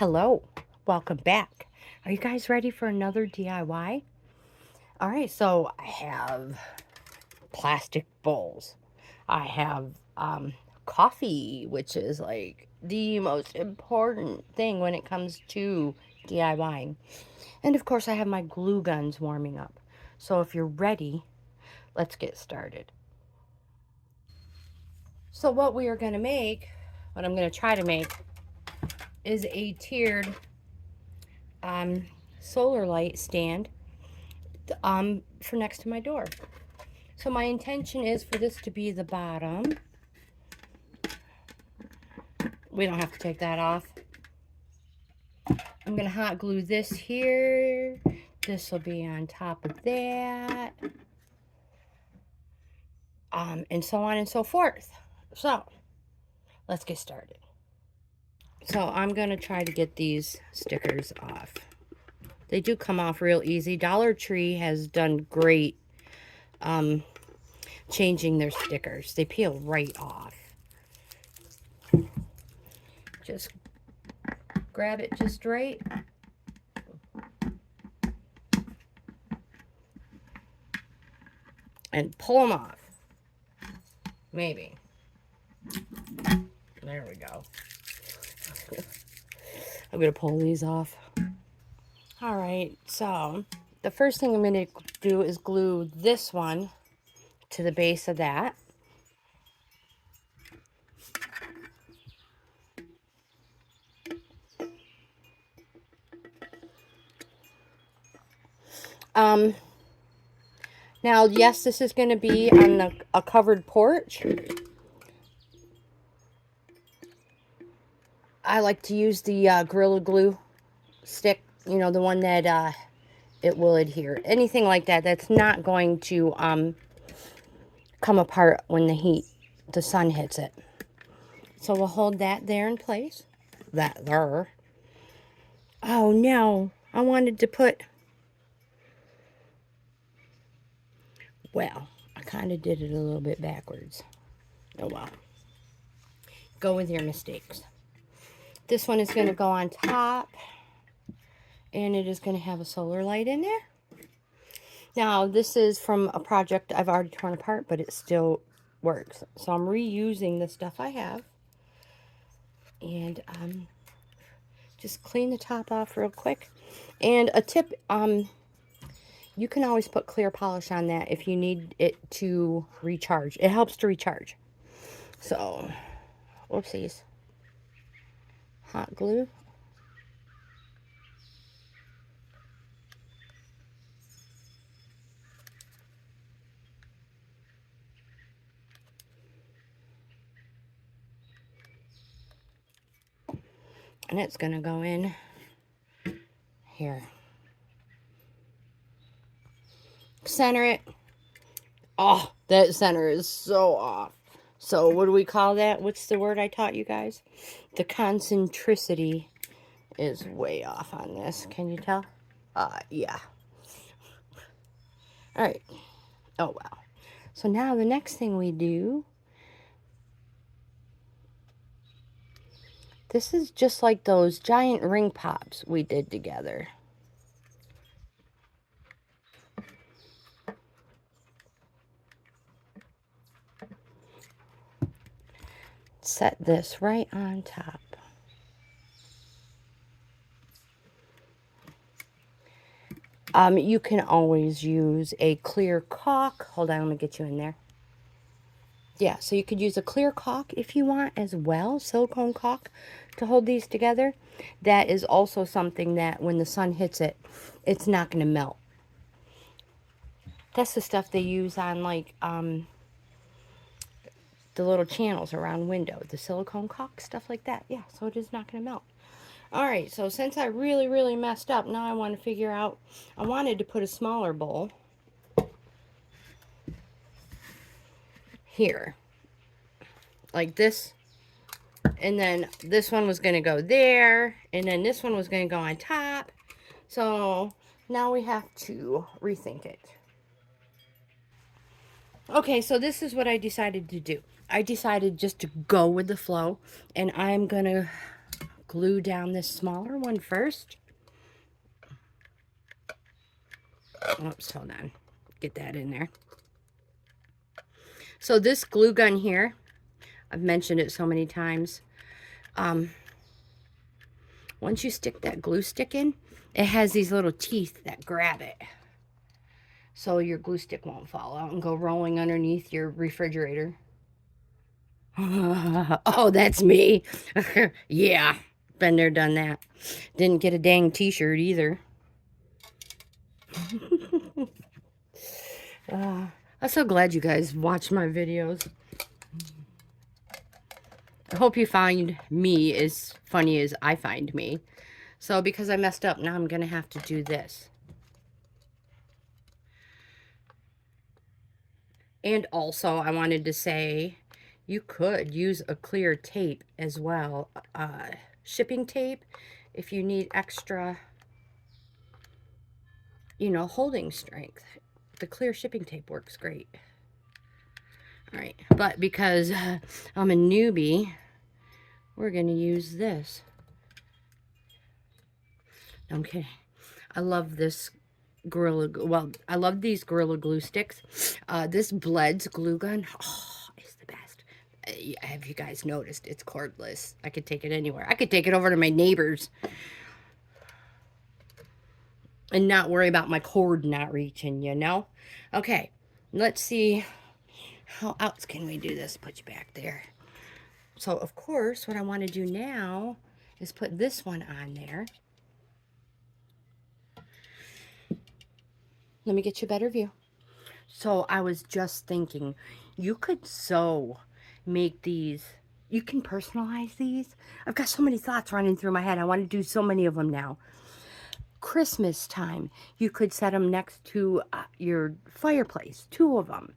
Hello, welcome back. Are you guys ready for another DIY? All right, so I have plastic bowls. I have coffee, which is like the most important thing when it comes to DIYing. And of course, I have my glue guns warming up. So if you're ready, let's get started. So what we are going to make, what I'm going to try to make, is a tiered solar light stand for next to my door. So my intention is for this to be the bottom. We don't have to take that off. I'm going to hot glue this here. This will be on top of that. And so on and so forth. So let's get started. So I'm going to try to get these stickers off. They do come off real easy. Dollar Tree has done great changing their stickers. They peel right off. Just grab it just right. And pull them off. Maybe. There we go. I'm going to pull these off. All right, so the first thing I'm going to do is glue this one to the base of that. Now, yes, this is going to be on a covered porch. I like to use the Gorilla Glue stick, you know, the one that it will adhere. Anything like that, that's not going to come apart when the sun hits it. So we'll hold that there in place. That there. Oh no, I wanted to put... Well, I kind of did it a little bit backwards. Oh well. Go with your mistakes. This one is going to go on top. And it is going to have a solar light in there. Now, this is from a project I've already torn apart, but it still works. So I'm reusing the stuff I have. And just clean the top off real quick. And a tip, you can always put clear polish on that if you need it to recharge. It helps to recharge. So, whoopsies. Hot glue. And it's going to go in here. Center it. Oh, that center is so off. So what do we call that? What's the word I taught you guys? The concentricity is way off on this. Can you tell? Yeah. All right. Oh, wow. So now the next thing we do, this is just like those giant ring pops we did together. Set this right on top. You can always use a clear caulk. Hold on, let me get you in there. Yeah, so you could use a clear caulk if you want as well, silicone caulk, to hold these together. That is also something that when the sun hits it, it's not going to melt. That's the stuff they use on like the little channels around window, the silicone caulk, stuff like that. Yeah, so it is not going to melt. All right, so since I really messed up, now I want to figure out, I wanted to put a smaller bowl here, like this, and then this one was going to go there, and then this one was going to go on top. So now we have to rethink it. Okay, so this is what I decided to do. I decided just to go with the flow, and I'm going to glue down this smaller one first. Oops, hold on. Get that in there. So this glue gun here, I've mentioned it so many times. Once you stick that glue stick in, it has these little teeth that grab it. So your glue stick won't fall out and go rolling underneath your refrigerator. Oh, that's me. Yeah, been there, done that. Didn't get a dang t-shirt either. I'm so glad you guys watch my videos. I hope you find me as funny as I find me. So because I messed up, now I'm going to have to do this. And also, I wanted to say, you could use a clear tape as well. Shipping tape, if you need extra, you know, holding strength. The clear shipping tape works great. All right, but because I'm a newbie, we're going to use this. I'm kidding. I love this Gorilla, well, I love these Gorilla Glue sticks. This Bleds glue gun, oh, it's the best. Have you guys noticed? It's cordless. I could take it anywhere. I could take it over to my neighbors and not worry about my cord not reaching, you know? Okay, let's see. How else can we do this? Put you back there. So, of course, what I want to do now is put this one on there. Let me get you a better view. So I was just thinking, you could make these, you can personalize these. I've got so many thoughts running through my head. I want to do so many of them now. Christmas time, you could set them next to your fireplace, 2 of them,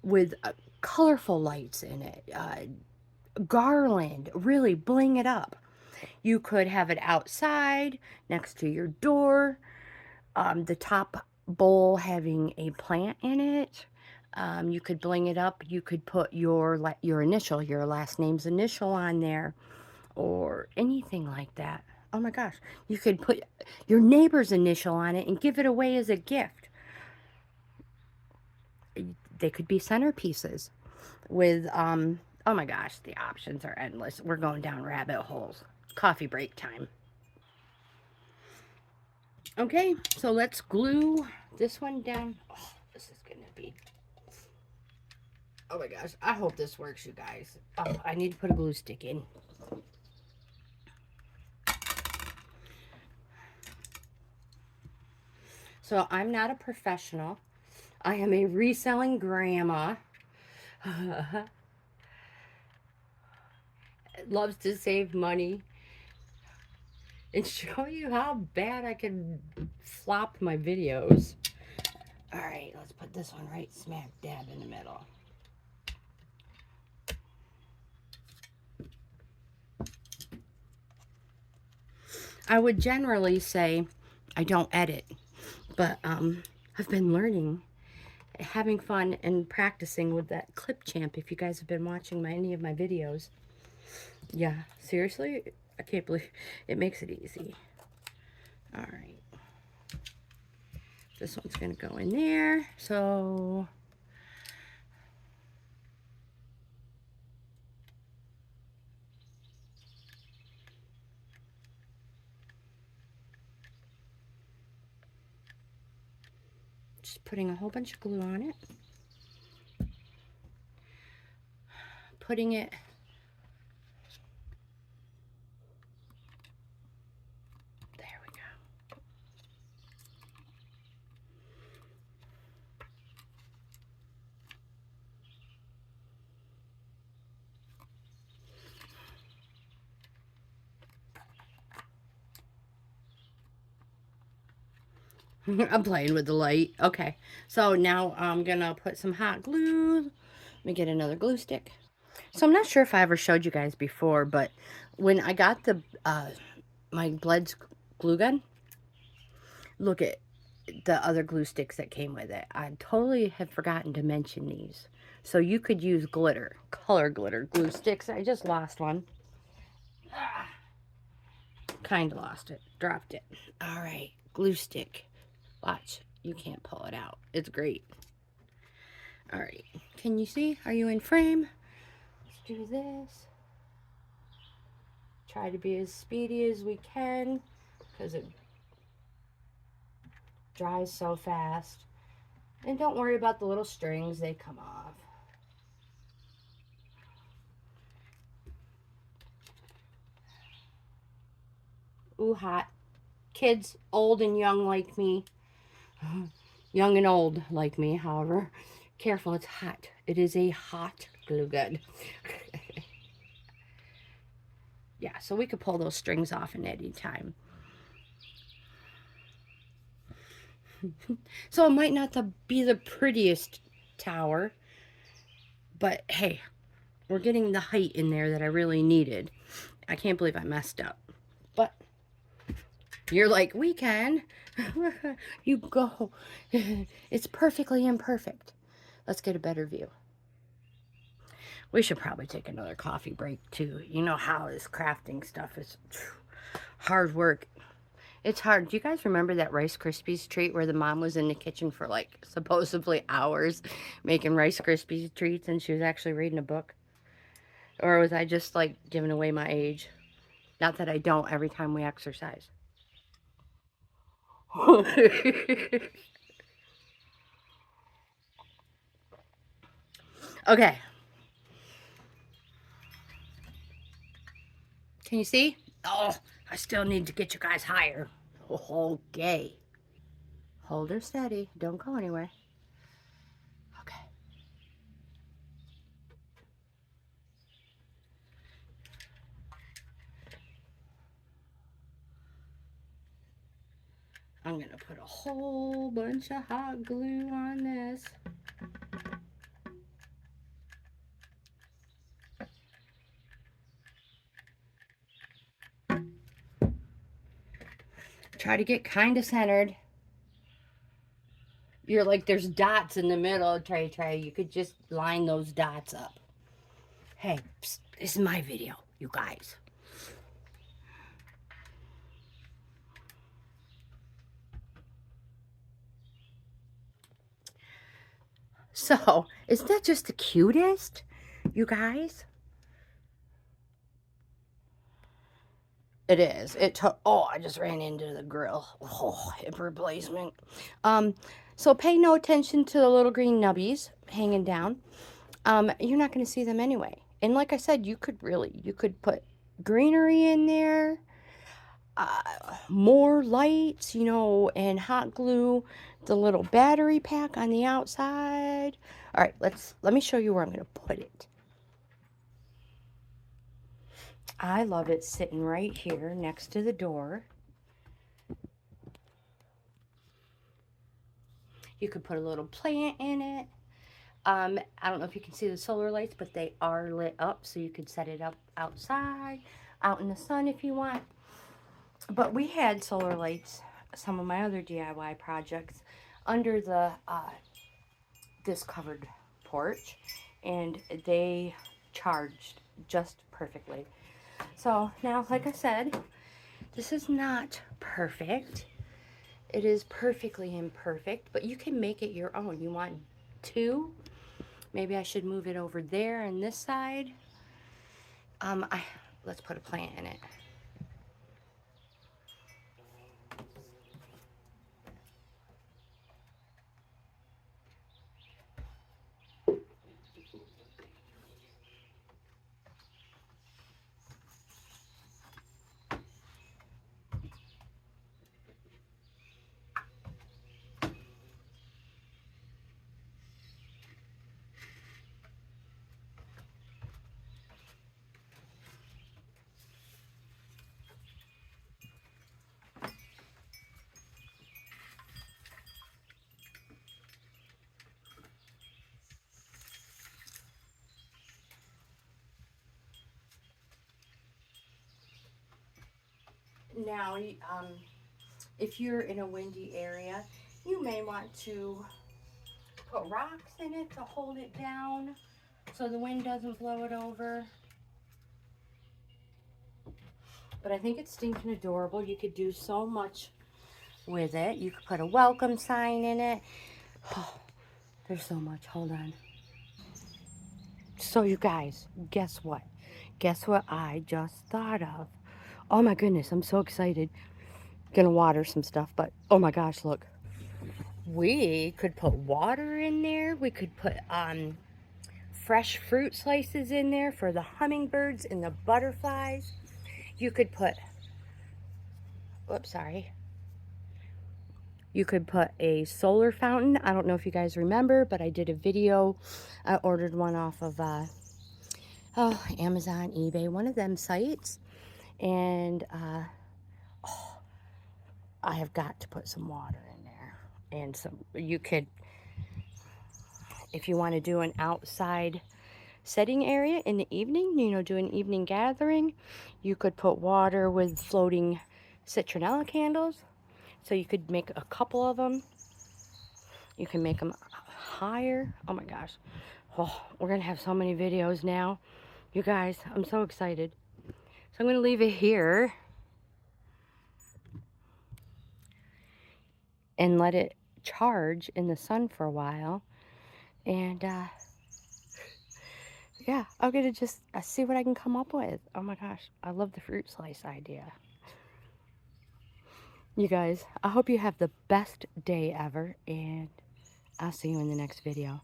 with colorful lights in it, garland, really bling it up. You could have it outside next to your door, the top bowl having a plant in it. You could bling it up. You could put your initial, your last name's initial on there, or anything like that. Oh my gosh, you could put your neighbor's initial on it and give it away as a gift. They could be centerpieces with, oh my gosh, the options are endless. We're going down rabbit holes. Coffee break time. Okay, so let's glue this one down. Oh, this is going to be... Oh my gosh, I hope this works, you guys. Oh, I need to put a glue stick in. So I'm not a professional. I am a reselling grandma. Loves to save money and show you how bad I can flop my videos. All right, let's put this one right smack dab in the middle. I would generally say I don't edit, but I've been learning, having fun, and practicing with that Clip Champ. If you guys have been watching any of my videos, yeah, seriously, I can't believe it makes it easy. All right, this one's gonna go in there. So just putting a whole bunch of glue on it, putting it there. We go. I'm playing with the light. Okay, so now I'm gonna put some hot glue. Let me get another glue stick. So I'm not sure if I ever showed you guys before, but when I got the my Bleds glue gun, look at the other glue sticks that came with it. I totally have forgotten to mention these. So you could use glitter, color glitter glue sticks. I just lost one. kind of lost it. Dropped it. All right. Glue stick. Watch. You can't pull it out. It's great. All right. Can you see? Are you in frame? Let's do this. Try to be as speedy as we can because it dries so fast. And don't worry about the little strings. They come off. Ooh, hot. Kids, old and young like me. Young and old like me, however. Careful, it's hot. It is a hot glue gun. Yeah, so we could pull those strings off at any time. So it might not be the prettiest tower, but hey, we're getting the height in there that I really needed. I can't believe I messed up. But you're like, we can. You go. It's perfectly imperfect. Let's get a better view. We should probably take another coffee break too. You know how this crafting stuff is hard work. It's hard. Do you guys remember that Rice Krispies treat where the mom was in the kitchen for like supposedly hours making Rice Krispies treats and she was actually reading a book? Or was I just like giving away my age? Not that I don't every time we exercise. Okay. Can you see? Oh, I still need to get you guys higher. Okay. Hold her steady. Don't go anywhere. Okay. I'm going to put a whole bunch of hot glue on this. Try to get kind of centered. You're like, there's dots in the middle. Try. You could just line those dots up. Hey, psst, this is my video, you guys. So, isn't that just the cutest, you guys? It is. Oh, I just ran into the grill. Oh, hip replacement. So pay no attention to the little green nubbies hanging down. You're not going to see them anyway. And like I said, you could put greenery in there, more lights, you know, and hot glue the little battery pack on the outside. All right, let me show you where I'm going to put it. I love it sitting right here next to the door. You could put a little plant in it. I don't know if you can see the solar lights, but they are lit up, so you could set it up outside, out in the sun if you want. But we had solar lights, some of my other DIY projects, under the this covered porch, and they charged just perfectly. So now, like I said, this is not perfect. It is perfectly imperfect, but you can make it your own. You want two? Maybe I should move it over there on this side. Let's put a plant in it. Now, if you're in a windy area, you may want to put rocks in it to hold it down so the wind doesn't blow it over. But I think it's stinking adorable. You could do so much with it. You could put a welcome sign in it. Oh, there's so much. Hold on. So you guys, guess what? Guess what I just thought of? Oh my goodness, I'm so excited. Gonna water some stuff, but oh my gosh, look. We could put water in there. We could put fresh fruit slices in there for the hummingbirds and the butterflies. You could put, oops, sorry. You could put a solar fountain. I don't know if you guys remember, but I did a video. I ordered one off of Amazon, eBay, one of them sites. And I have got to put some water in there. And some, you could, if you want to do an outside setting area in the evening, you know, do an evening gathering, you could put water with floating citronella candles. So you could make a couple of them. You can make them higher. Oh my gosh. Oh, we're going to have so many videos now. You guys, I'm so excited. So I'm going to leave it here and let it charge in the sun for a while. And yeah, I'm going to just see what I can come up with. Oh my gosh, I love the fruit slice idea. You guys, I hope you have the best day ever, and I'll see you in the next video.